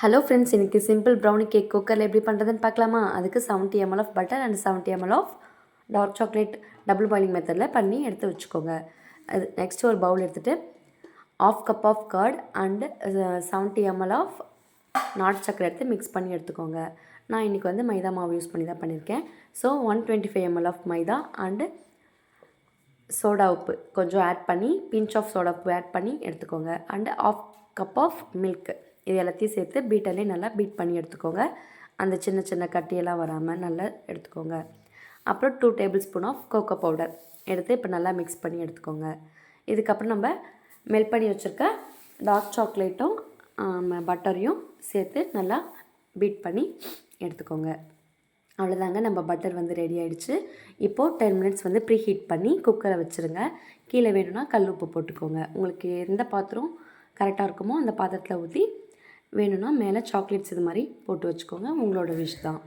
Hello friends, இன்றைக்கி simple brownie cake குக்கரில் எப்படி பண்ணுறதுன்னு பார்க்கலாமா? அதுக்கு 70 ml of butter and 70 ml of dark chocolate double boiling மெத்தடில் பண்ணி எடுத்து வச்சுக்கோங்க. அது நெக்ஸ்ட்டு ஒரு பவுல் எடுத்துகிட்டு ½ cup of curd and 70 ml of நாட்டு சக்கரை எடுத்து மிக்ஸ் பண்ணி எடுத்துக்கோங்க. நான் இன்றைக்கி வந்து மைதா மாவு யூஸ் பண்ணி தான் பண்ணியிருக்கேன். So 125 ml of maida and soda உப்பு கொஞ்சம் ஆட் பண்ணி பிஞ்ச் ஆஃப் சோடா உப்பு ஆட் பண்ணி எடுத்துக்கோங்க. அண்டு ½ கப் ஆஃப் மில்க் இது எல்லாத்தையும் சேர்த்து பீட்டர்லேயே நல்லா பீட் பண்ணி எடுத்துக்கோங்க. அந்த சின்ன சின்ன கட்டியெல்லாம் வராமல் நல்லா எடுத்துக்கோங்க. அப்புறம் 2 table spoon of cocoa powder எடுத்து இப்போ நல்லா மிக்ஸ் பண்ணி எடுத்துக்கோங்க. இதுக்கப்புறம் நம்ம மெல்ட் பண்ணி வச்சுருக்க டார்க் சாக்லேட்டும் பட்டரையும் சேர்த்து நல்லா பீட் பண்ணி எடுத்துக்கோங்க. அவ்வளோதாங்க, நம்ம பட்டர் வந்து ரெடி ஆகிடுச்சு. இப்போது 10 மினிட்ஸ் வந்து ப்ரீ ஹீட் பண்ணி குக்கரை வச்சுருங்க. கீழே வேணும்னா கல் உப்பு போட்டுக்கோங்க. உங்களுக்கு எந்த பாத்திரம் கரெக்டாக இருக்குமோ அந்த பாத்திரத்தில் ஊற்றி வேணும்னா மேலே சாக்லேட்ஸ் இது மாதிரி போட்டு வச்சுக்கோங்க. உங்களோட விஷ் தான்.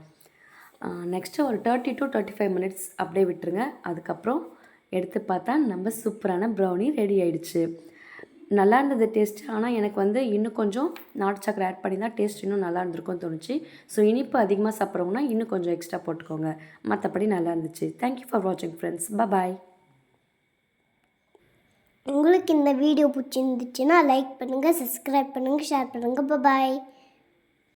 நெக்ஸ்ட்டு ஒரு 30 to 35 மினிட்ஸ் அப்படியே விட்டுருங்க. அதுக்கப்புறம் எடுத்து பார்த்தா நம்ம சூப்பரான ப்ரௌனி ரெடி ஆகிடுச்சு. நல்லா இருந்தது டேஸ்ட்டு. ஆனால் எனக்கு வந்து இன்னும் கொஞ்சம் நாட்டு சக்கரை ஆட் பண்ணி தான் டேஸ்ட் இன்னும் நல்லா இருந்திருக்கும்னு தோணுச்சு. ஸோ இனிப்பு அதிகமாக சாப்பிட்றவங்கன்னா இன்னும் கொஞ்சம் எக்ஸ்ட்ரா போட்டுக்கோங்க. மற்றபடி நல்லா இருந்துச்சு. தேங்க்யூ ஃபார் வாட்சிங் ஃப்ரெண்ட்ஸ். பாய். உங்களுக்கு இந்த வீடியோ பிடிச்சிருந்துச்சுன்னா லைக் பண்ணுங்கள், சப்ஸ்கிரைப் பண்ணுங்கள், ஷேர் பண்ணுங்கள். பாய்.